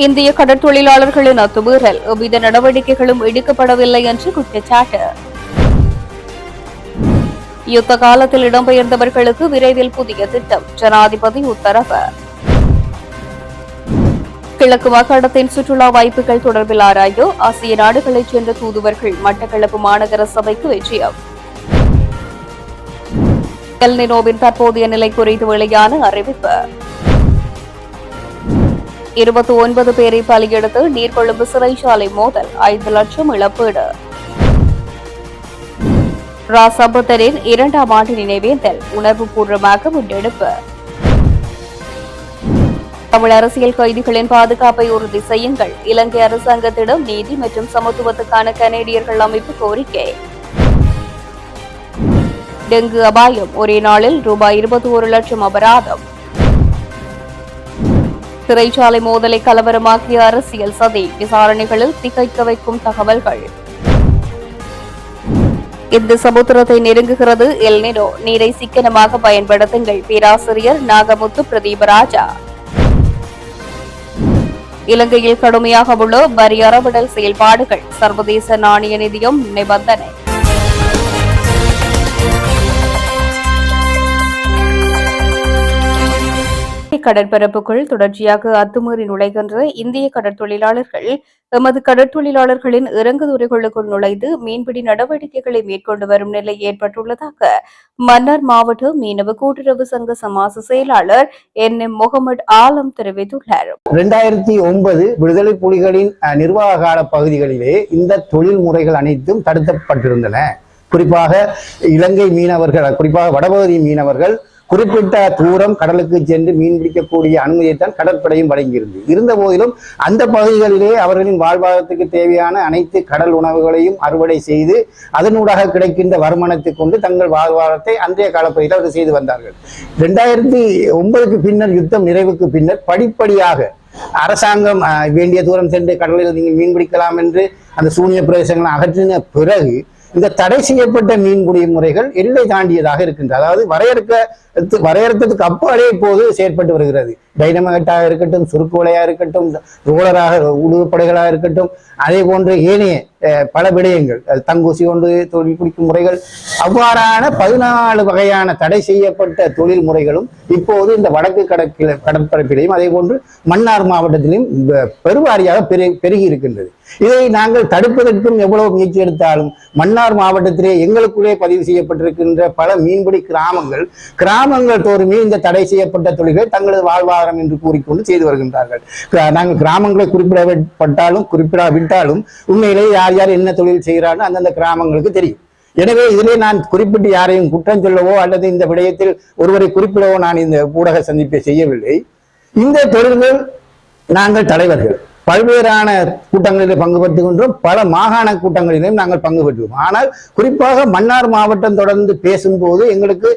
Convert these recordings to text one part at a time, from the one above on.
இந்திய கடற்தொழிலாளர்களின் அத்துமீறல் எவ்வித நடவடிக்கைகளும் எடுக்கப்படவில்லை என்று குற்றச்சாட்டு. யுத்த காலத்தில் இடம்பெயர்ந்தவர்களுக்கு விரைவில் புதிய திட்டம், ஜனாதிபதி உத்தரவு. கிழக்கு மாகாணத்தின் சுற்றுலா வாய்ப்புகள் தொடர்பில் ஆராய ஆசிய நாடுகளைச் சேர்ந்த தூதுவர்கள் மட்டக்களப்பு மாநகர சபைக்கு விஜயம். எல் நினோவின் தற்போதைய நிலை குறித்து வெளியான அறிவிப்பு. 29 பேரை பலியெடுத்து நீர்கொழும்பு சிறைச்சாலை மோதல், 5 லட்சம் இழப்பீடு. ரா சம்பந்தனின் 2ஆம் ஆண்டு நினைவேந்தல் உணர்வுபூர்வமாக முன்னெடுப்பு. தமிழ் அரசியல் கைதிகளின் பாதுகாப்பை உறுதி செய்யுங்கள், இலங்கை அரசாங்கத்திடம் நீதி மற்றும் சமத்துவத்துக்கான கனேடியர்கள் அமைப்பு கோரிக்கை. டெங்கு அபாயம், ஒரே நாளில் ரூபாய் 21 லட்சம் அபராதம். சிறைச்சாலை மோதலை கலவரமாக்கிய அரசியல் சதி, விசாரணைகளில் திகைக்க வைக்கும் தகவல்கள். இந்த சமுத்திரத்தை நெருங்குகிறது எல் நினோ, நீரை சிக்கனமாக பயன்படுத்துங்கள், பேராசிரியர் நாகமுத்து பிரதீபராஜா. இலங்கையில் கடுமையாக உள்ள வரி அறவிடல் செயல்பாடுகள், சர்வதேச நாணய நிதியம் நிபந்தனை. கடற்பரப்புக்குள் தொடர்ச்சியாக அத்துமீறி நுழைகின்ற இந்திய கடற்தொழிலாளர்கள் எமது கடற்தொழிலாளர்களின் இறங்குதுறைகளுக்குள் நுழைந்து மீன்பிடி நடவடிக்கைகளை மேற்கொண்டு வரும் நிலை ஏற்பட்டுள்ளதாக மன்னார் மாவட்ட மீனவ கூட்டுறவு சங்க சமாச செயலாளர் என் முகமது ஆலம் தெரிவித்துள்ளார். 2009 விடுதலை புலிகளின் நிர்வாக கால பகுதிகளிலே இந்த தொழில் முறைகள் அனைத்தும் தடுக்கப்பட்டிருந்தன. குறிப்பாக இலங்கை மீனவர்கள், குறிப்பாக வடபகுதி மீனவர்கள் குறிப்பிட்ட தூரம் கடலுக்கு சென்று மீன் பிடிக்கக்கூடிய அனுமதியைத்தான் கடற்படையும் வழங்கியிருந்தது. இருந்த போதிலும் அந்த பகுதிகளிலே அவர்களின் வாழ்வாதாரத்துக்கு தேவையான அனைத்து கடல் உணவுகளையும் அறுவடை செய்து அதனூடாக கிடைக்கின்ற வருமானத்தை கொண்டு தங்கள் வாழ்வாதாரத்தை அன்றைய காலப்பகுதியில் அவர்கள் செய்து வந்தார்கள். 2009க்கு பின்னர், யுத்தம் நிறைவுக்கு பின்னர் படிப்படியாக அரசாங்கம் வேண்டிய தூரம் சென்று கடலில் நீங்கள் மீன் பிடிக்கலாம் என்று அந்த சூனிய பிரதேசங்களை அகற்றின பிறகு இந்த தடை செய்யப்பட்ட மீன்பிடி முறைகள் எல்லை தாண்டியதாக இருக்கின்றது. அதாவது வரையறுத்ததுக்கு அப்பாலே இப்போது செயற்பட்டு வருகிறது. டைனமேட்டாக இருக்கட்டும், சுருக்கு வலையாக இருக்கட்டும், ரோலராக உழுவுப்படைகளாக இருக்கட்டும், அதே போன்று ஏனைய பல விடயங்கள், தங்கூசி கொண்டு தொழில் பிடிக்கும் முறைகள், அவ்வாறான 14 வகையான தடை செய்யப்பட்ட தொழில் முறைகளும் இப்போது இந்த வடக்கு கடற்பரப்பிலையும் அதே போன்று மன்னார் மாவட்டத்திலும் பெருவாரியாக பெருகி இருக்கின்றது. இதை நாங்கள் தடுப்பதற்கும் எவ்வளவு முயற்சி எடுத்தாலும் மன்னார் மாவட்டத்திலே எங்களுக்குள்ளே பதிவு செய்யப்பட்டிருக்கின்ற பல மீன்பிடி கிராமங்கள் தோறுமே இந்த தடை செய்யப்பட்ட தொழில்களை தங்களது வாழ்வாதாரம் என்று கூறிக்கொண்டு செய்து வருகின்றார்கள். நாங்கள் கிராமங்களை குறிப்பிடாவிட்டாலும் உண்மையிலே யார் யார் என்ன தொழில் செய்கிறார்கள் அந்தந்த கிராமங்களுக்கு தெரியும். எனவே இதிலே நான் குறிப்பிட்டு யாரையும் குற்றம் சொல்லவோ அல்லது இந்த விடயத்தில் ஒருவரை குறிப்பிடவோ நான் இந்த ஊடக சந்திப்பை செய்யவில்லை. இந்த தொழில்கள் நாங்கள் தலைவர்கள் பல்வேறான கூட்டங்களில் பங்கு பெற்றுகின்றோம், பல மாகாண கூட்டங்களிலும் நாங்கள் பங்கு பெற்றுவோம். ஆனால் குறிப்பாக மன்னார் மாவட்டம் தொடர்ந்து பேசும்போது எங்களுக்கு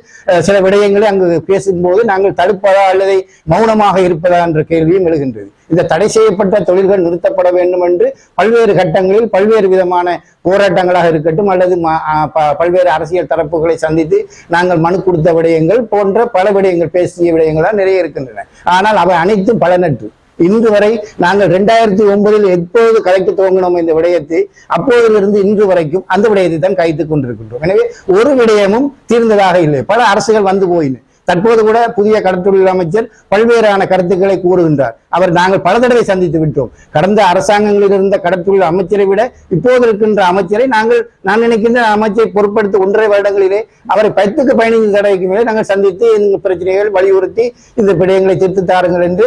சில விடயங்களை அங்கு பேசும்போது நாங்கள் தடுப்பதா அல்லது மௌனமாக இருப்பதா என்ற கேள்வியும் எழுகின்றது. இந்த தடை செய்யப்பட்ட தொழில்கள் நிறுத்தப்பட வேண்டும் என்று பல்வேறு கட்டங்களில் பல்வேறு விதமான போராட்டங்களாக இருக்கட்டும் அல்லது பல்வேறு அரசியல் தரப்புகளை சந்தித்து நாங்கள் மனு கொடுத்த விடயங்கள் போன்ற பல விடயங்கள், பேசிய விடயங்களாக நிறைய இருக்கின்றன. ஆனால் அவை அனைத்தும் பலனற்று. இன்று வரை நாங்கள் 2009 எப்போது கலைத்து துவங்கினோம் இந்த விடயத்தை, அப்போதிலிருந்து இன்று வரைக்கும் அந்த விடயத்தை தான் கைத்துக் கொண்டிருக்கின்றோம். எனவே ஒரு விடயமும் தீர்ந்ததாக இல்லை. பல அரசுகள் வந்து போயின. தற்போது கூட புதிய கடற்தொழில் அமைச்சர் பல்வேறான கருத்துக்களை கூறுகின்றார். அவர் நாங்கள் பல தடவை சந்தித்து விட்டோம். கடந்த அரசாங்கங்களில் இருந்த கடற்தொழில் அமைச்சரை விட இப்போது இருக்கின்ற அமைச்சரை நான் நினைக்கின்ற அமைச்சரை பொருட்படுத்த 1.5 வருடங்களிலே அவரை 10-15 தடவைக்கு மேலே நாங்கள் சந்தித்து இந்த பிரச்சனைகள் வலியுறுத்தி இந்த விடயங்களை தீர்த்து தாருங்கள் என்று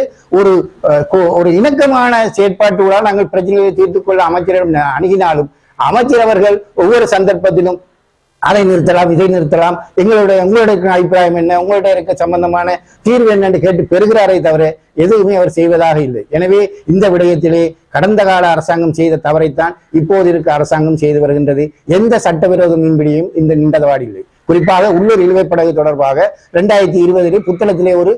ஒரு இணக்கமான செயற்பாட்டுகளால் நாங்கள் பிரச்சனைகளை தீர்த்துக் கொள்ள அமைச்சரிடம் அணுகினாலும் அமைச்சர் அவர்கள் ஒவ்வொரு சந்தர்ப்பத்திலும் அதை நிறுத்தலாம், இதை நிறுத்தலாம், உங்களுடைய அபிப்பிராயம் என்ன, உங்களுடைய இருக்க சம்பந்தமான தீர்வு என்னன்னு கேட்டு பெறுகிறாரே தவிர எதுவுமே அவர் செய்வதாக இல்லை. எனவே இந்த விடயத்திலே கடந்த கால அரசாங்கம் செய்த தவறைத்தான் இப்போது இருக்க அரசாங்கம் செய்து வருகின்றது. எந்த சட்டவிரோத மீன்பிடியும் இந்த நின்றதவாடி இல்லை. குறிப்பாக உள்ளூர் இழுவைப்படகு தொடர்பாக 2020 புத்தளத்திலே ஒரு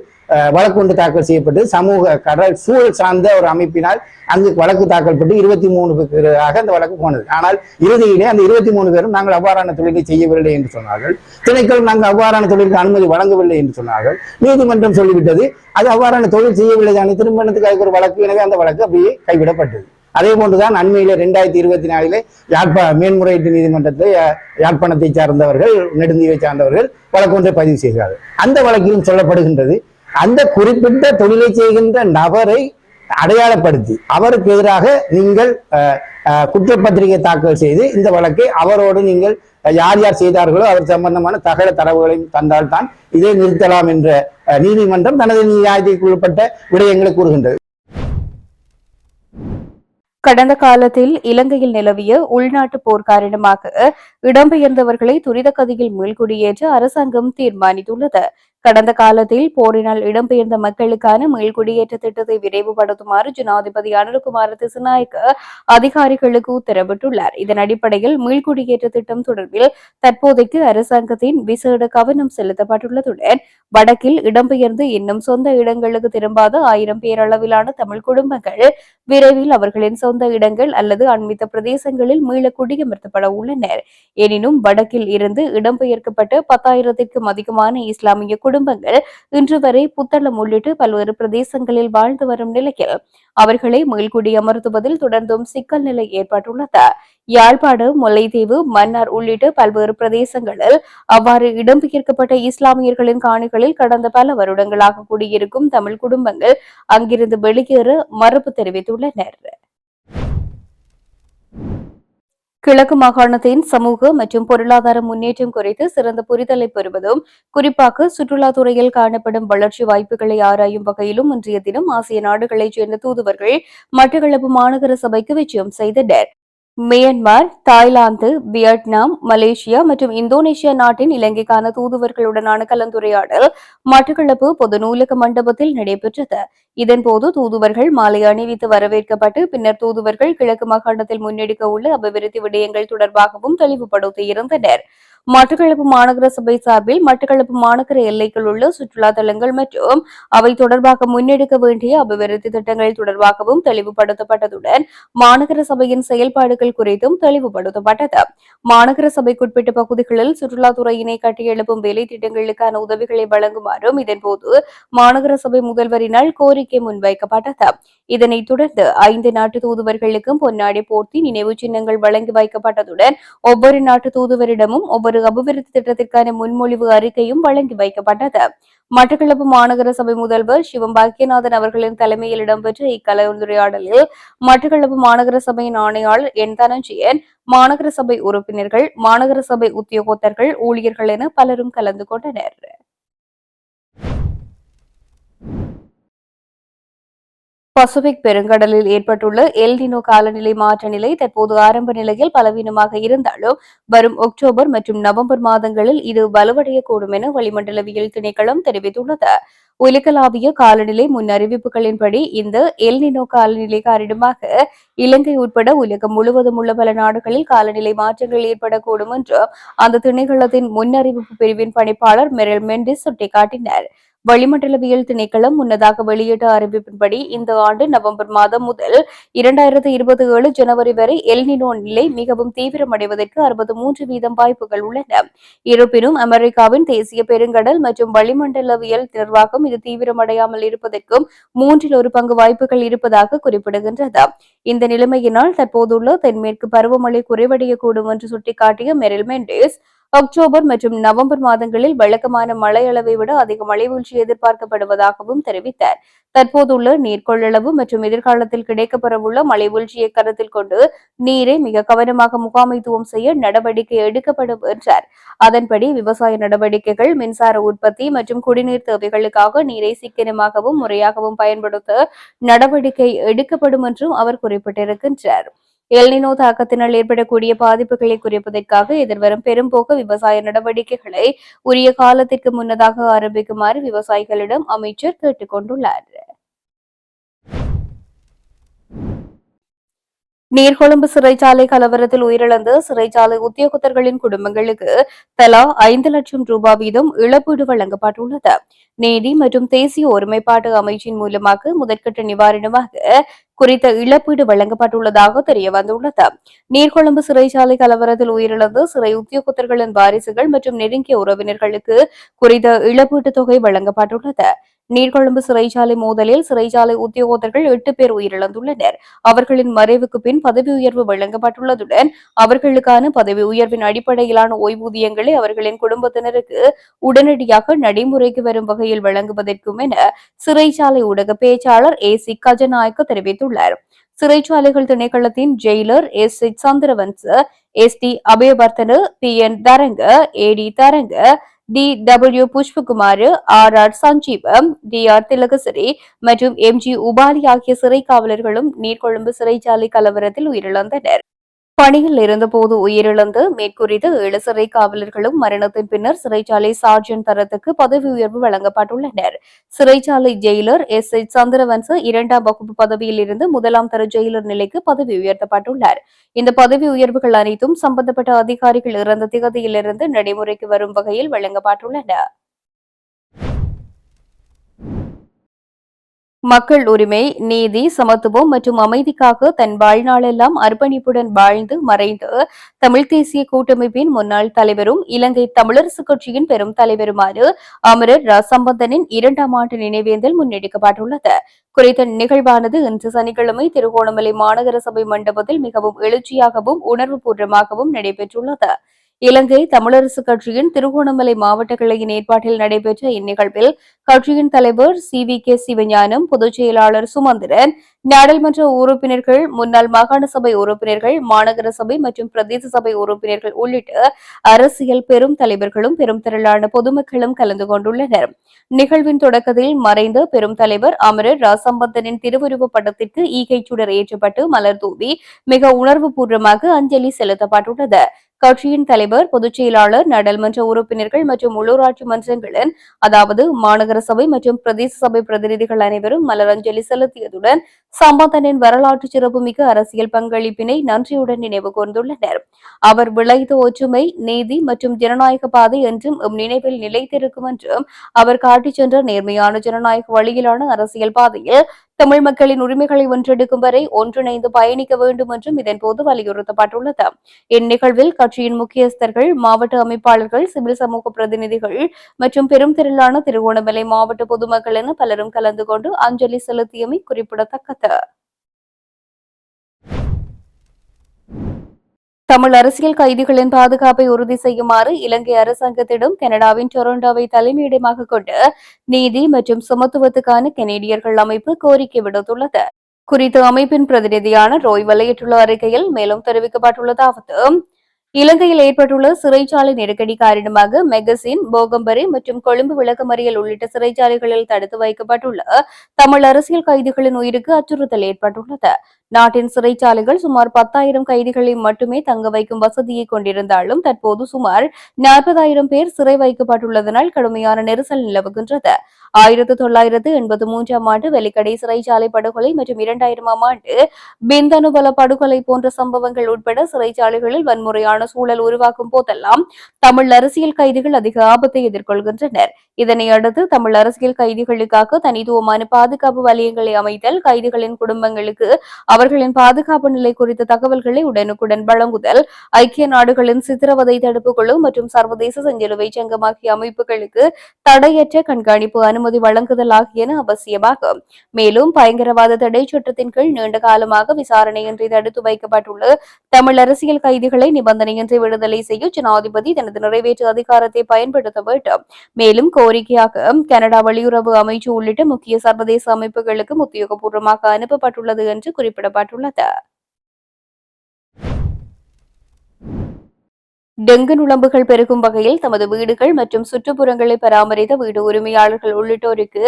வழக்கு ஒன்று தாக்கல் செய்யப்பட்டு சமூக கடல் சூழல் சார்ந்த ஒரு அமைப்பினால் அங்கு வழக்கு தாக்கல் பட்டு 23 பேராக அந்த வழக்கு போனது. ஆனால் இறுதியிலே அந்த 23 பேரும் நாங்கள் அவ்வாறான தொழிலை செய்யவில்லை என்று சொன்னார்கள். திணைக்களம் நாங்கள் அவ்வாறான தொழிலுக்கு அனுமதி வழங்கவில்லை என்று சொன்னார்கள். நீதிமன்றம் சொல்லிவிட்டது அது அவ்வாறான தொழில் செய்யவில்லை தானே, திருமணத்துக்கு அதுக்கு ஒரு வழக்கு, எனவே அந்த வழக்கு அப்படியே கைவிடப்பட்டது. அதே போன்றுதான் அண்மையில 2024 மேன்முறையீட்டு நீதிமன்றத்தில் யாழ்ப்பாணத்தை சார்ந்தவர்கள், நெடுந்தீவை சார்ந்தவர்கள் வழக்கு ஒன்றை பதிவு செய்கிறார்கள். அந்த வழக்கிலும் சொல்லப்படுகின்றது, அந்த குறிப்பிட்ட தொழிலை செய்கின்ற நபரை அடையாளப்படுத்தி அவருக்கு எதிராக நீங்கள் குற்றப்பத்திரிகை தாக்கல் செய்து இந்த வழக்கை அவரோடு நீங்கள் யார் யார் செய்தார்களோ அவர் சம்பந்தமான தரவுகளையும் தந்தால்தான் இதை நிறுத்தலாம் என்ற நீதிமன்றம் தனது நியாயத்திற்குட்பட்ட விடயங்களை கூறுகின்றது. கடந்த காலத்தில் இலங்கையில் நிலவிய உள்நாட்டு போர் காரணமாக இடம்பெயர்ந்தவர்களை துரித கதியில் மீள்குடியேற்ற அரசாங்கம் தீர்மானித்துள்ளது. கடந்த காலத்தில் போரினால் இடம்பெயர்ந்த மக்களுக்கான மீள்குடியேற்ற திட்டத்தை விரைவுபடுத்துமாறு ஜனாதிபதி அனுரகுமார திசுநாயக்க அதிகாரிகளுக்கு உத்தரவிட்டுள்ளார். இதன் அடிப்படையில் மீள்குடியேற்ற திட்டம் தொடர்பில் தற்போதைக்கு அரசாங்கத்தின் விசேட கவனம் செலுத்தப்பட்டுள்ளதுடன் வடக்கில் இடம்பெயர்ந்து இன்னும் சொந்த இடங்களுக்கு திரும்பாத 1000 பேரளவிலான தமிழ் குடும்பங்கள் விரைவில் அவர்களின் சொந்த இடங்கள் அல்லது அண்மித்த பிரதேசங்களில் மீள குடியமர்த்தப்பட உள்ளனர். எனினும் வடக்கில் இருந்து இடம்பெயர்க்கப்பட்ட 10,000க்கும் அதிகமான இஸ்லாமிய குடும்பங்கள் இன்று வரை புத்தளம் உள்ளிட்டு பல்வேறு பிரதேசங்களில் வாழ்ந்து வரும் நிலையில் அவர்களை மீள்குடியமர்த்துவதில் தொடர்ந்தும் சிக்கல் நிலை ஏற்பட்டுள்ளது. யாழ்ப்பாண, முல்லைத்தீவு, மன்னார் உள்ளிட்ட பல்வேறு பிரதேசங்களில் அவ்வாறு இடம்பெயர்க்கப்பட்ட இஸ்லாமியர்களின் காணிகளில் கடந்த பல வருடங்களாக குடியிருக்கும் தமிழ் குடும்பங்கள் அங்கிருந்து வெளியேற மறுப்பு தெரிவித்துள்ளனர். கிழக்கு மாகாணத்தின் சமூக மற்றும் பொருளாதார முன்னேற்றம் குறித்து சிறந்த புரிதலை பெறுவதும் குறிப்பாக சுற்றுலாத்துறையில் காணப்படும் வளர்ச்சி வாய்ப்புகளை ஆராயும் வகையிலும் இன்றைய தினம் ஆசிய நாடுகளைச் சேர்ந்த தூதுவர்கள் மட்டக்களப்பு மாநகர சபைக்கு விஜயம் செய்தனர். மியான்மர், தாய்லாந்து, வியட்நாம், மலேசியா மற்றும் இந்தோனேஷியா நாட்டின் இலங்கைக்கான தூதுவர்களுடனான கலந்துரையாடல் மட்டக்களப்பு பொது நூலக மண்டபத்தில் நடைபெற்றது. இதன்போது தூதுவர்கள் மாலை அணிவித்து வரவேற்கப்பட்டு பின்னர் தூதுவர்கள் கிழக்கு மாகாணத்தில் முன்னெடுக்க உள்ள அபிவிருத்தி விடயங்கள் தொடர்பாகவும் தெளிவுபடுத்தியிருந்தனர். மட்டக்களப்பு மாநகர சபை சார்பில் மட்டக்களப்பு மாநகர எல்லைக்குள் உள்ள சுற்றுலா தலங்கள் மற்றும் அவை தொடர்பாக முன்னெடுக்க வேண்டிய அபிவிருத்தி திட்டங்கள் தொடர்பாகவும் தெளிவுபடுத்தப்பட்டதுடன் மாநகர சபையின் செயல்பாடுகள் குறித்தும் தெளிவுபடுத்தப்பட்டது. மாநகர சபைக்குட்பட்ட பகுதிகளில் சுற்றுலாத்துறையினை கட்டியெழுப்பும் வேலை திட்டங்களுக்கான உதவிகளை வழங்குமாறும் இதன்போது மாநகர சபை முதல்வரினால் கோரிக்கை முன்வைக்கப்பட்டது. இதனைத் தொடர்ந்து 5 நாட்டு தூதுவர்களுக்கும் பொன்னாடை போர்த்தி நினைவு சின்னங்கள் வழங்கி வைக்கப்பட்டதுடன் ஒவ்வொரு நாட்டு தூதுவரிடமும் ஒவ்வொரு அபிவிருத்தி திட்டத்திற்கான முன்மொழிவு அறிக்கையும் வழங்கி வைக்கப்பட்டது. மட்டக்களப்பு மாநகர சபை முதல்வர் சிவம் பாக்கியநாதன் அவர்களின் தலைமையில் இடம்பெற்ற இக்கலந்துரையாடலில் மட்டக்களப்பு மாநகர சபையின் ஆணையாளர் என் தனஞ்சயன், மாநகர சபை உறுப்பினர்கள், மாநகர சபை உத்தியோகத்தர்கள், ஊழியர்கள் என பலரும் கலந்து கொண்டனர். பசிபிக் பெருங்கடலில் ஏற்பட்டுள்ள எல் நினோ காலநிலை மாற்ற நிலை தற்போது ஆரம்ப நிலையில் பலவீனமாக இருந்தாலும் வரும் அக்டோபர் மற்றும் நவம்பர் மாதங்களில் இது வலுவடையக்கூடும் என வளிமண்டலவியல் திணைக்களம் தெரிவித்துள்ளது. உலகளாவிய காலநிலை முன்னறிவிப்புகளின்படி இந்த எல் நினோ காலநிலை காரணமாக இலங்கை உட்பட உலகம் முழுவதும் உள்ள பல நாடுகளில் காலநிலை மாற்றங்கள் ஏற்படக்கூடும் என்று அந்த திணைக்களத்தின் முன்னறிவிப்பு பிரிவின் பணிப்பாளர் மெரில் மெண்டிஸ் சுட்டிக்காட்டினார். வளிமண்டலவியல் திணைக்களம் முன்னதாக வெளியிட்ட அறிவிப்பின்படி இந்த ஆண்டு நவம்பர் மாதம் முதல் 2027 ஜனவரி வரை எல் நினோ நிலை மிகவும் தீவிரமடைவதற்கு 63% வாய்ப்புகள் உள்ளன. இருப்பினும் அமெரிக்காவின் தேசிய பெருங்கடல் மற்றும் வளிமண்டலவியல் நிர்வாகம் இது தீவிரமடையாமல் இருப்பதற்கும் 1/3 பங்கு வாய்ப்புகள் இருப்பதாக குறிப்பிடுகின்றது. இந்த நிலைமையினால் தற்போதுள்ள தென்மேற்கு பருவமழை குறைவடையக்கூடும் என்று சுட்டிக்காட்டிய மெரில் மெண்டிஸ் அக்டோபர் மற்றும் நவம்பர் மாதங்களில் வழக்கமான மழை அளவை விட அதிக மழை வீழ்ச்சி எதிர்பார்க்கப்படுவதாகவும் தெரிவித்தார். தற்போதுள்ள நீர் கொள்ளளவு மற்றும் எதிர்காலத்தில் கிடைக்கப்பெறவுள்ள மழை வீழ்ச்சியை கருத்தில் கொண்டு நீரை மிக கவனமாக முகாமைத்துவம் செய்ய நடவடிக்கை எடுக்கப்படும் என்றார். அதன்படி விவசாய நடவடிக்கைகள், மின்சார உற்பத்தி மற்றும் குடிநீர் தேவைகளுக்காக நீரை சிக்கனமாகவும் முறையாகவும் பயன்படுத்த நடவடிக்கை எடுக்கப்படும் என்றும் அவர் குறிப்பிட்டிருக்கின்றார். எல் நினோ தாக்கத்தினால் ஏற்படக்கூடிய பாதிப்புகளை குறைப்பதற்காக எதிர்வரும் பெரும்போக்கு விவசாய நடவடிக்கைகளை உரிய காலத்திற்கு முன்னதாக ஆரம்பிக்குமாறு விவசாயிகளிடம் அமைச்சர் கேட்டுக் கொண்டுள்ளார். நீர்கொழும்பு சிறைச்சாலை கலவரத்தில் உயிரிழந்த சிறைச்சாலை உத்தியோகத்தர்களின் குடும்பங்களுக்கு தலா 5 லட்சம் ரூபாய் வீதம் இழப்பீடு வழங்கப்பட்டுள்ளது. நீதி மற்றும் தேசிய ஒருமைப்பாட்டு அமைச்சின் மூலமாக முதற்கட்ட நிவாரணமாக குறித்த இழப்பீடு வழங்கப்பட்டுள்ளதாக தெரியவந்துள்ளது. நீர்கொழும்பு சிறைச்சாலை கலவரத்தில் உயிரிழந்த சிறை உத்தியோகத்தர்களின் வாரிசுகள் மற்றும் நெருங்கிய உறவினர்களுக்கு குறித்த இழப்பீட்டுத் தொகை வழங்கப்பட்டுள்ளது. நீர்கொழும்பு சிறைச்சாலை மோதலில் சிறைச்சாலை உத்தியோகத்தர்கள் 8 பேர் உயிரிழந்துள்ளனர். அவர்களின் மறைவுக்கு பின் பதவி உயர்வு வழங்கப்பட்டுள்ளதுடன் அவர்களுக்கான பதவி உயர்வின் அடிப்படையிலான ஓய்வூதியங்களை அவர்களின் குடும்பத்தினருக்கு உடனடியாக நடைமுறைக்கு வரும் வகையில் வழங்குவதற்கும் என சிறைச்சாலை ஊடக பேச்சாளர் ஏசி கஜநாயக்க தெரிவித்துள்ளார். சிறைச்சாலைகள் திணைக்களத்தின் jailer S Chandrawansa, S D. Abeywardena, P N. Tharanga, A D. Tharanga, D W. Pushpakumar, R. Sanjeevam, D R. Thilakasiri மற்றும் எம்.ஜி. உபாலி ஆகிய சிறை காவலர்களும் நீர்கொழும்பு சிறைச்சாலை கலவரத்தில் உயிரிழந்தனர். பணியில் இருந்தபோது உயிரிழந்த மேற்குறித்த 7 சிறை காவலர்களும் மரணத்தின் பின்னர் சிறைச்சாலை சார்ஜென்ட் தரத்துக்கு பதவி உயர்வு வழங்கப்பட்டுள்ளனர். சிறைச்சாலை ஜெயிலர் எஸ். சந்திரவன்ச 2ஆம் வகுப்பு பதவியில் இருந்து 1ஆம் தர ஜெயிலர் நிலைக்கு பதவி உயர்த்தப்பட்டுள்ளார். இந்த பதவி உயர்வுகள் அனைத்தும் சம்பந்தப்பட்ட அதிகாரிகள் இறந்த திகதியிலிருந்து நடைமுறைக்கு வரும் வகையில் வழங்கப்பட்டுள்ளன. மக்கள் உரிமை, நீதி, சமத்துவம் மற்றும் அமைதிக்காக தன் வாழ்நாளெல்லாம் அர்ப்பணிப்புடன் வாழ்ந்து மறைந்த தமிழ் தேசிய கூட்டமைப்பின் முன்னாள் தலைவரும் இலங்கை தமிழரசுக் கட்சியின் பெரும் தலைவருமான அமரர் ரா சம்பந்தனின் 2ஆம் ஆண்டு நினைவேந்தல் முன்னெடுக்கப்பட்டுள்ளது. குறித்த நிகழ்வானது இன்று சனிக்கிழமை திருகோணமலை மாநகர சபை மண்டபத்தில் மிகவும் எழுச்சியாகவும் உணர்வுபூர்வமாகவும் நடைபெற்றுள்ளது. இலங்கை தமிழரசுக் கட்சியின் திருகோணமலை மாவட்ட கிளையின் ஏற்பாட்டில் நடைபெற்ற இந்நிகழ்வில் கட்சியின் தலைவர் சி.வி.கே. சிவஞானம், பொதுச் செயலாளர் சுமந்திரன், நாடாளுமன்ற உறுப்பினர்கள், முன்னாள் மாகாண சபை உறுப்பினர்கள், மாநகர சபை மற்றும் பிரதேச சபை உறுப்பினர்கள் உள்ளிட்ட அரசியல் பெரும் தலைவர்களும் பெரும் திரளான பொதுமக்களும் கலந்து கொண்டுள்ளனர். நிகழ்வின் தொடக்கத்தில் மறைந்த பெரும் தலைவர் அமரர் ரா சம்பந்தனின் திருவுருவப் படத்திற்கு ஈகைச் சுடர் ஏற்றப்பட்டு மலர் தூவி மிக உணர்வுபூர்வமாக அஞ்சலி செலுத்தப்பட்டுள்ளது. கட்சியின் தலைவர், பொதுச் செயலாளர், நாடாளுமன்ற உறுப்பினர்கள் மற்றும் உள்ளூராட்சி மன்றங்களின் அதாவது மாநகர சபை மற்றும் பிரதேச சபை பிரதிநிதிகள் அனைவரும் மலரஞ்சலி செலுத்தியதுடன் சம்பந்தனின் வரலாற்று சிறப்புமிக்க அரசியல் பங்களிப்பினை நன்றியுடன் நினைவு கூர்ந்துள்ளனர். அவர் விளைத்த ஒற்றுமை, நீதி மற்றும் ஜனநாயக பாதை என்றும் நினைவில் நிலைத்திருக்கும் என்றும் அவர் காட்டிச் சென்ற நேர்மையான ஜனநாயக வழியிலான அரசியல் பாதையில் தமிழ் மக்களின் உரிமைகளை வென்றெடுக்கும் வரை ஒன்றிணைந்து பயணிக்க வேண்டும் என்றும் இதன்போது வலியுறுத்தப்பட்டுள்ளது. இந்நிகழ்வில் கட்சியின் முக்கியஸ்தர்கள், மாவட்ட அமைப்பாளர்கள், சிவில் சமூக பிரதிநிதிகள் மற்றும் பெரும் திரளான திருகோணமலை மாவட்ட பொதுமக்கள் என பலரும் கலந்து கொண்டு அஞ்சலி செலுத்தியமை குறிப்பிடத்தக்கது. தமிழ் அரசியல் கைதிகளின் பாதுகாப்பை உறுதி செய்யுமாறு இலங்கை அரசாங்கத்திடம் கனடாவின் டொரண்டோவை தலைமையிடமாக கொண்டு நீதி மற்றும் சமத்துவத்துக்கான கனேடியர்கள் அமைப்பு கோரிக்கை விடுத்துள்ளது. குறித்த அமைப்பின் பிரதிநிதியான ரோய் வெளியிட்டுள்ள அறிக்கையில் மேலும் தெரிவிக்கப்பட்டுள்ளதாவது: இலங்கையில் ஏற்பட்டுள்ள சிறைச்சாலை நெருக்கடி காரணமாக மெகசின், போகம்பரி மற்றும் கொழும்பு விளக்கமறியல் உள்ளிட்ட சிறைச்சாலைகளில் தடுத்து வைக்கப்பட்டுள்ள தமிழ் அரசியல் கைதிகளின் உயிருக்கு அச்சுறுத்தல் ஏற்பட்டுள்ளது. நாட்டின் சிறைச்சாலைகள் சுமார் 10,000 கைதிகளை மட்டுமே தங்க வைக்கும் வசதியை கொண்டிருந்தாலும் தற்போது சுமார் 40,000 பேர் சிறை வைக்கப்பட்டுள்ளதனால் கடுமையான நெரிசல் நிலவுகின்றது. 1983ஆம் ஆண்டு வெலிக்கடை சிறைச்சாலை படுகொலை மற்றும் 2000ஆம் ஆண்டு பிந்தனுபல படுகொலை போன்ற சம்பவங்கள் உட்பட சிறைச்சாலைகளில் வன்முறையான சூழல் உருவாக்கும் போதெல்லாம் தமிழ் அரசியல் கைதிகள் அதிக ஆபத்தை எதிர்கொள்கின்றனர். இதனையடுத்து தமிழ் அரசியல் கைதிகளுக்காக தனித்துவமான பாதுகாப்பு வலயங்களை அமைத்தல், கைதிகளின் குடும்பங்களுக்கு அவர்களின் பாதுகாப்பு நிலை குறித்த தகவல்களை உடனுக்குடன் வழங்குதல், ஐக்கிய நாடுகளின் சித்திரவதை தடுப்பு குழு மற்றும் சர்வதேச செஞ்சிலுவை சங்கம் ஆகிய அமைப்புகளுக்கு தடையற்ற கண்காணிப்பு அனுமதி வழங்குதல் ஆகியன அவசியமாகும். மேலும் பயங்கரவாத தடை சட்டத்தின் கீழ் நீண்ட காலமாக விசாரணையின்றி தடுத்து வைக்கப்பட்டுள்ள தமிழ் அரசியல் கைதிகளை நிபந்தனையின்றி விடுதலை செய்ய ஜனாதிபதி தனது நிறைவேற்று அதிகாரத்தை பயன்படுத்த வேண்டும். மேலும் கோரிக்கையாக கனடா வெளியுறவு அமைச்சு உள்ளிட்ட முக்கிய சர்வதேச அமைப்புகளுக்கு உத்தியோகபூர்வமாக அனுப்பப்பட்டுள்ளது என்று குறிப்பிடப்பட்டுள்ளது. டெங்கு நுளம்புகள் பெருகும் வகையில் தமது வீடுகள் மற்றும் சுற்றுப்புறங்களை பராமரித்த வீடு உரிமையாளர்கள் உள்ளிட்டோருக்கு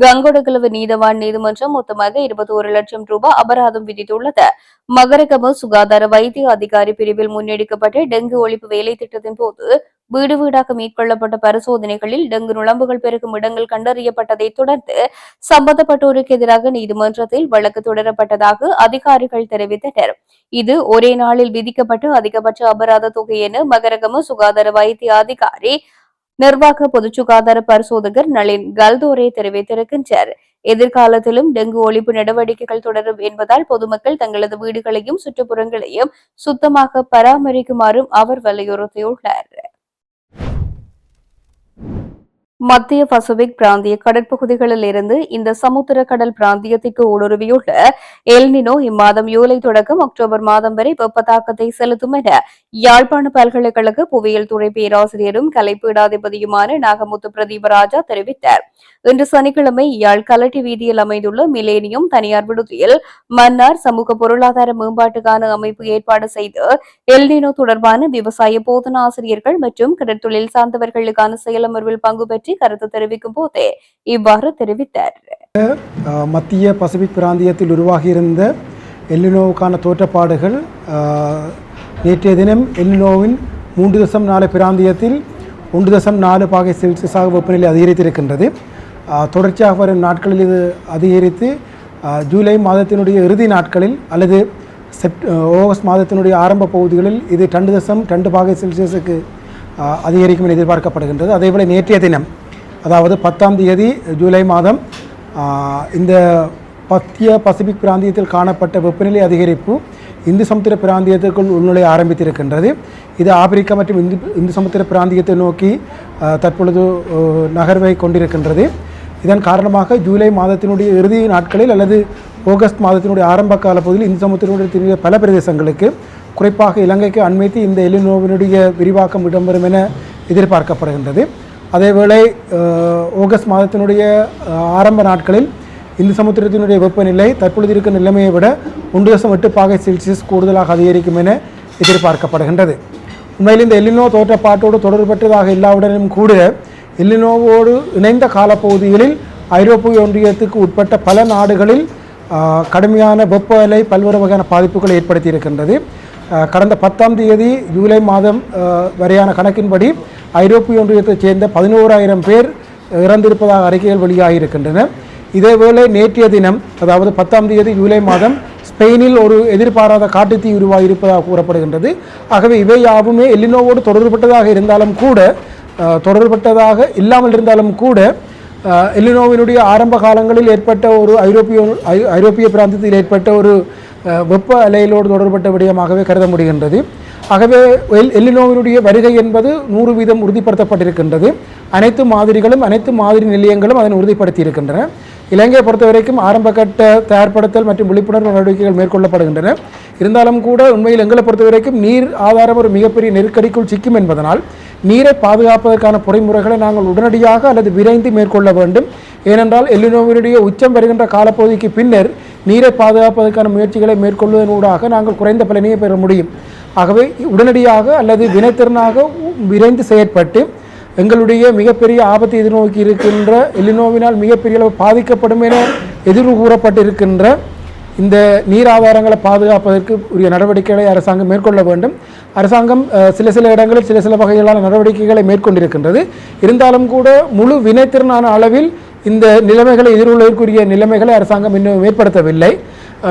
கங்கொடகலவு நீதவான் நீதிமன்றம் மொத்தமாக 21 லட்சம் ரூபாய் அபராதம் விதித்துள்ளது. மகரகம சுகாதார வைத்திய அதிகாரி பிரிவில் முன்னெடுக்கப்பட்ட டெங்கு ஒழிப்பு வேலை திட்டத்தின் போது வீடு வீடாக மேற்கொள்ளப்பட்ட பரிசோதனைகளில் டெங்கு நுளம்புகள் பெருகும் இடங்கள் கண்டறியப்பட்டதைத் தொடர்ந்து சம்பந்தப்பட்டோருக்கு எதிராக நீதிமன்றத்தில் வழக்கு தொடரப்பட்டதாக அதிகாரிகள் தெரிவித்தனர். இது ஒரே நாளில் விதிக்கப்பட்டு அதிகபட்ச அபராத தொகை என மகரகம சுகாதார வைத்திய அதிகாரி நிர்வாக பொது சுகாதார பரிசோதகர் நளின் கல்தோரே தெரிவித்திருக்கின்றார். எதிர்காலத்திலும் டெங்கு ஒழிப்பு நடவடிக்கைகள் தொடரும் என்பதால் பொதுமக்கள் தங்களது வீடுகளையும் சுற்றுப்புறங்களையும் சுத்தமாக பராமரிக்குமாறும் அவர் வலியுறுத்தியுள்ளார். மத்திய பசிபிக் பிராந்திய கடற்பகுதிகளில் இருந்து இந்த சமுத்திர கடல் பிராந்தியத்திற்கு ஊடுருவியுள்ள எல்னினோ இம்மாதம் ஜூலை தொடக்கம் அக்டோபர் மாதம் வரை வெப்ப தாக்கத்தை செலுத்தும் என யாழ்ப்பாண பல்கலைக்கழக புவியியல் துறை பேராசிரியரும் கலைப்பீடாதிபதியுமான நாகமுத்து பிரதீபராஜா தெரிவித்தார். இன்று சனிக்கிழமை யாழ் கலட்டி வீதியில் அமைந்துள்ள மிலேனியம் தனியார் விடுதியில் மன்னார் சமூக பொருளாதார மேம்பாட்டுக்கான அமைப்பு ஏற்பாடு செய்து எல்னினோ தொடர்பான விவசாய போதனா ஆசிரியர்கள் மற்றும் கடற்தொழில் சார்ந்தவர்களுக்கான செயலமர்வில் பங்கு பெற்று கருத்து தெரிவிக்கும் போதே இவ்வாறு தெரிவித்தார். மத்திய பசிபிக் பிராந்தியத்தில் உருவாகியிருந்த எல்னினோவுக்கான தோற்றப்பாடுகள் நேற்றைய தினம் எல்னினோவின் 3.4 பிராந்தியத்தில் 1.4 பாகை செல்சியஸாக வெப்பநிலை அதிகரித்திருக்கின்றது. தொடர்ச்சியாக வரும் நாட்களில் இது அதிகரித்து ஜூலை மாதத்தினுடைய இறுதி நாட்களில் அல்லது ஆகஸ்ட் மாதத்தினுடைய ஆரம்ப பகுதிகளில் இது 2.2 பாகை செல்சியஸுக்கு அதிகரிக்கும் என எதிர்பார்க்கப்படுகின்றது. அதேபோல் நேற்றைய தினம், அதாவது 10ஆம் தேதி ஜூலை மாதம், இந்த மத்திய பசிபிக் பிராந்தியத்தில் காணப்பட்ட வெப்பநிலை அதிகரிப்பு இந்து சமுத்திர பிராந்தியத்திற்குள் உள்நுழைய ஆரம்பித்திருக்கின்றது. இது ஆப்பிரிக்கா மற்றும் இந்து சமுத்திர பிராந்தியத்தை நோக்கி தற்பொழுது நகர்வை கொண்டிருக்கின்றது. இதன் காரணமாக ஜூலை மாதத்தினுடைய இறுதி நாட்களில் அல்லது ஆகஸ்ட் மாதத்தினுடைய ஆரம்ப கால பகுதியில் இந்து சமுத்திரத்தினுடைய பல பிரதேசங்களுக்கு, குறிப்பாக இலங்கைக்கு அண்மைத்து இந்த எல்னினோவினுடைய விரிவாக்கம் இடம்பெறும் என எதிர்பார்க்கப்படுகின்றது. அதேவேளை ஆகஸ்ட் மாதத்தினுடைய ஆரம்ப நாட்களில் இந்து சமுத்திரத்தினுடைய வெப்பநிலை தற்பொழுது இருக்கும் நிலைமையை விட 1.8 பாகை செல்சியஸ் கூடுதலாக அதிகரிக்கும் என எதிர்பார்க்கப்படுகின்றது. உண்மையில் இந்த எல்னினோ தோற்றப்பாட்டோடு தொடர்பற்றதாக இல்லாவுடனும் கூட எல்னினோவோடு இணைந்த காலப்பகுதிகளில் ஐரோப்பிய ஒன்றியத்துக்கு உட்பட்ட பல நாடுகளில் கடுமையான வெப்ப அலை பல்வேறு வகையான பாதிப்புகளை ஏற்படுத்தி இருக்கின்றது. கடந்த 10ஆம் தேதி ஜூலை மாதம் வரையான கணக்கின்படி ஐரோப்பிய ஒன்றியத்தைச் சேர்ந்த 11,000 பேர் இறந்திருப்பதாக அறிக்கைகள் வெளியாகியிருக்கின்றன. இதேவேளை நேற்றைய தினம், அதாவது 10ஆம் தேதி ஜூலை மாதம், ஸ்பெயினில் ஒரு எதிர்பாராத காட்டுத்தீ உருவாகி இருப்பதாக கூறப்படுகின்றது. ஆகவே இவை யாவுமே எல்னினோவோடு தொடர்பட்டதாக இருந்தாலும் கூட, தொடர்பட்டதாக இல்லாமல் இருந்தாலும் கூட, எல்னினோவினுடைய ஆரம்ப காலங்களில் ஏற்பட்ட ஒரு ஐரோப்பிய பிராந்தியத்தில் ஏற்பட்ட ஒரு வெப்ப அலையிலோடு தொடர்பட்ட விடயமாகவே கருத முடிகின்றது. ஆகவே எல்னினோவினுடைய வருகை என்பது 100% உறுதிப்படுத்தப்பட்டிருக்கின்றது. அனைத்து மாதிரிகளும், அனைத்து மாதிரி நிலையங்களும் அதனை உறுதிப்படுத்தி இருக்கின்றன. இலங்கையை பொறுத்தவரைக்கும் ஆரம்பகட்ட தயார்படுத்தல் மற்றும் விழிப்புணர்வு நடவடிக்கைகள் மேற்கொள்ளப்படுகின்றன. இருந்தாலும் கூட உண்மையில் எங்களை பொறுத்தவரைக்கும் நீர் ஆதாரம் ஒரு மிகப்பெரிய நெருக்கடிக்குள் சிக்கும் என்பதனால் நீரை பாதுகாப்பதற்கான பொறிமுறைகளை நாங்கள் உடனடியாக அல்லது விரைந்து மேற்கொள்ள வேண்டும். ஏனென்றால் எல்னினோவினுடைய உச்சம் வருகின்ற காலப்பகுதிக்கு பின்னர் நீரை பாதுகாப்பதற்கான முயற்சிகளை மேற்கொள்வதனூடாக நாங்கள் குறைந்த பலனையை பெற முடியும். ஆகவே உடனடியாக அல்லது வினைத்திறனாக விரைந்து செயற்பட்டு எங்களுடைய மிகப்பெரிய ஆபத்தை எதிர்நோக்கி இருக்கின்ற எல்னினோவினால் மிகப்பெரிய அளவு பாதிக்கப்படும் என எதிர்வு கூறப்பட்டிருக்கின்ற இந்த நீர் ஆதாரங்களை பாதுகாப்பதற்கு உரிய நடவடிக்கைகளை அரசாங்கம் மேற்கொள்ள வேண்டும். அரசாங்கம் சில இடங்களில் சில வகைகளான நடவடிக்கைகளை மேற்கொண்டிருக்கின்றது. இருந்தாலும் கூட முழு வினைத்திறனான அளவில் இந்த நிலைமைகளை எதிர்கொள்வதற்குரிய நிலைமைகளை அரசாங்கம் இன்னும் ஏற்படுத்தவில்லை.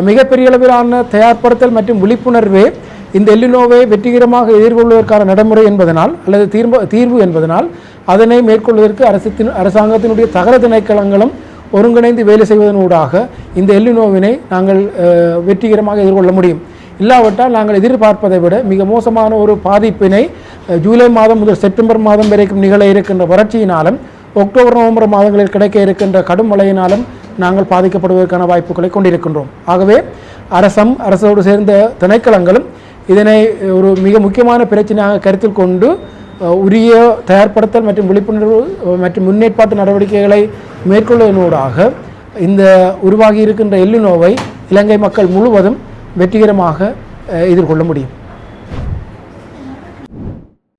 மிகப்பெரிய அளவிலான தயார்படுத்தல் மற்றும் விழிப்புணர்வே இந்த எல்னினோவை வெற்றிகரமாக எதிர்கொள்வதற்கான நடைமுறை என்பதனால் அல்லது தீர்வு என்பதனால் அதனை மேற்கொள்வதற்கு அரசாங்கத்தினுடைய தகர திணைக்களங்களும் ஒருங்கிணைந்து வேலை செய்வதனூடாக இந்த எல்னினோவினை நாங்கள் வெற்றிகரமாக எதிர்கொள்ள முடியும். இல்லாவிட்டால் நாங்கள் எதிர்பார்ப்பதை விட மிக மோசமான ஒரு பாதிப்பினை ஜூலை மாதம் முதல் செப்டம்பர் மாதம் வரைக்கும் நிகழ இருக்கின்ற வறட்சியினாலும் அக்டோபர் நவம்பர் மாதங்களில் கிடைக்க இருக்கின்ற கடும் மழையினாலும் நாங்கள் பாதிக்கப்படுவதற்கான வாய்ப்புகளை கொண்டிருக்கின்றோம். ஆகவே அரசோடு சேர்ந்த திணைக்களங்களும் இதனை ஒரு மிக முக்கியமான பிரச்சனையாக கருத்தில் கொண்டு உரிய தயார்படுத்தல் மற்றும் விழிப்புணர்வு மற்றும் முன்னேற்பாட்டு நடவடிக்கைகளை மேற்கொள்வதனூடாக இந்த உருவாகி இருக்கின்ற எல்னினோவை இலங்கை மக்கள் முழுவதும் வெற்றிகரமாக எதிர்கொள்ள முடியும்.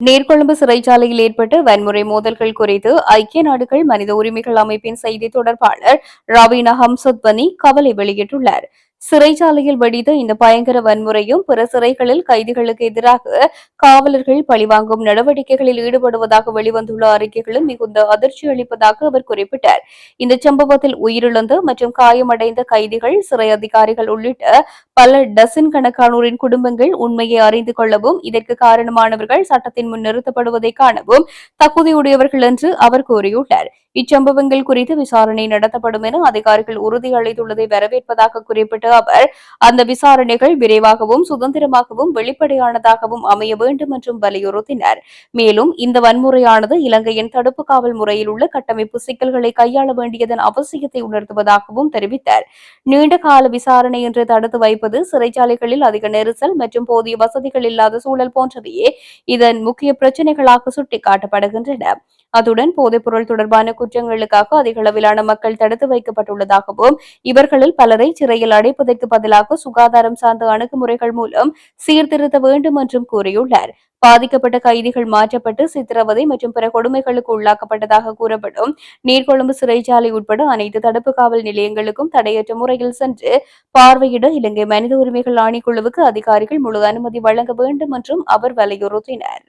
நீர்கொழும்பு சிறைச்சாலையில் ஏற்பட்ட வன்முறை மோதல்கள் குறித்து ஐக்கிய நாடுகள் மனித உரிமைகள் அமைப்பின் செய்தி தொடர்பாளர் ரவீனா ஹம்சத்வனி கவலை வெளியிட்டுள்ளார். சிறைச்சாலையில் வெடித்த இந்த பயங்கர வன்முறையும் பிற சிறைகளில் கைதிகளுக்கு எதிராக காவலர்கள் பழிவாங்கும் நடவடிக்கைகளில் ஈடுபடுவதாக வெளிவந்துள்ள அறிக்கைகளும் மிகுந்த அதிர்ச்சி அளிப்பதாக அவர் குறிப்பிட்டார். இந்த சம்பவத்தில் உயிரிழந்த மற்றும் காயமடைந்த கைதிகள், சிறை அதிகாரிகள் உள்ளிட்ட பல டசன் கணக்கானோரின் குடும்பங்கள் உண்மையை அறிந்து கொள்ளவும், இதற்கு காரணமானவர்கள் சட்டத்தின் முன் நிறுத்தப்படுவதை காணவும் தகுதியுடையவர்கள் என்று அவர் கூறியுள்ளார். இச்சம்பவங்கள் குறித்து விசாரணை நடத்தப்படும் என அதிகாரிகள் உறுதியளித்துள்ளதை வரவேற்பதாக குறிப்பிட்ட அவர், அந்த விசாரணைகள் விரைவாகவும் சுதந்திரமாகவும் வெளிப்படையானதாகவும் அமைய வேண்டும் என்றும் வலியுறுத்தினார். மேலும் இந்த வன்முறையானது இலங்கையின் தடுப்பு காவல் முறையில் உள்ள கட்டமைப்பு சிக்கல்களை கையாள வேண்டியதன் அவசியத்தை உணர்த்துவதாகவும் தெரிவித்தார். நீண்ட கால விசாரணை என்று தடுத்து வைப்பது, சிறைச்சாலைகளில் அதிக நெரிசல் மற்றும் போதிய வசதிகள் இல்லாத சூழல் போன்றவையே இதன் முக்கிய பிரச்சினைகளாக சுட்டிக்காட்டப்படுகின்றன. அத்துடன் போதைப்பொருள் தொடர்பான குற்றங்களுக்காக அதிக அளவிலான மக்கள் தடுத்து வைக்கப்பட்டுள்ளதாகவும், இவர்களில் பலரை சிறையில் அடைப்பதற்கு பதிலாக சுகாதாரம் சார்ந்த அணுகுமுறைகள் மூலம் சீர்திருத்த வேண்டும் என்றும் கூறியுள்ளார். பாதிக்கப்பட்ட கைதிகள் மாற்றப்பட்டு சித்திரவதை மற்றும் பிற கொடுமைகளுக்கு உள்ளாக்கப்பட்டதாக கூறப்படும் நீர்கொழும்பு சிறைச்சாலை உட்பட அனைத்து தடுப்பு காவல் நிலையங்களுக்கும் தடையற்ற முறையில் சென்று பார்வையிட இலங்கை மனித உரிமைகள் ஆணைக்குழுவுக்கு அதிகாரிகள் முழு அனுமதி வழங்க வேண்டும் என்றும் அவர் வலியுறுத்தினார்.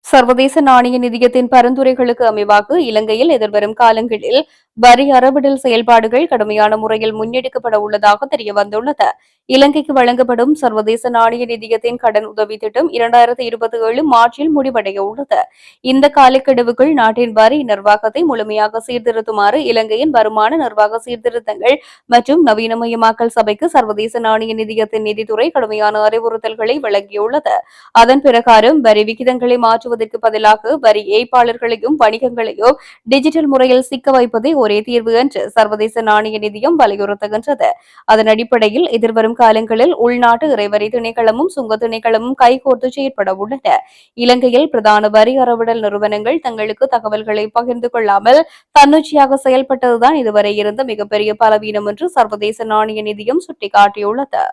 சர்வதேச நாணய நிதியத்தின் பரிந்துரைகளுக்கு அமைவாக இலங்கையில் எதிர்வரும் காலங்களில் வரி அறவிடல் செயல்பாடுகள் கடுமையான முறையில் முன்னெடுக்கப்பட உள்ளதாக தெரியவந்துள்ளது. இலங்கைக்கு வழங்கப்படும் சர்வதேச நாணய நிதியத்தின் கடன் உதவி திட்டம் 2027 மார்ச்சில் முடிவடைய உள்ளது. இந்த காலக்கெடுவுக்குள் நாட்டின் வரி நிர்வாகத்தை முழுமையாக சீர்திருத்துமாறு இலங்கையின் வருமான நிர்வாக சீர்திருத்தங்கள் மற்றும் நவீனமயமாக்கல் சபைக்கு சர்வதேச நாணய நிதியத்தின் நிதித்துறை கடுமையான அறிவுறுத்தல்களை வழங்கியுள்ளது. அதன் பிரகாரம் வரி விகிதங்களை மாற்றுவதற்கு பதிலாக வரி ஏய்ப்பாளர்களையும் வணிகங்களையும் டிஜிட்டல் முறையில் சிக்க வைப்பதே ஒரே தீர்வு என்று சர்வதேச நாணய நிதியம் வலியுறுத்துகின்றது. அதன் அடிப்படையில் எதிர்வரும் காலங்களில் உள்நாட்டு இறைவரி திணைக்களமும் சுங்க திணைக்களமும் கைகோர்த்து செயற்பட உள்ளன. இலங்கையில் பிரதான வரி அறவிடல் நிறுவனங்கள் தங்களுக்கு தகவல்களை பகிர்ந்து கொள்ளாமல் தன்னிச்சையாக செயல்பட்டதுதான் இதுவரை இருந்த மிகப்பெரிய பலவீனம் என்று சர்வதேச நாணய நிதியம் சுட்டிக்காட்டியுள்ளது.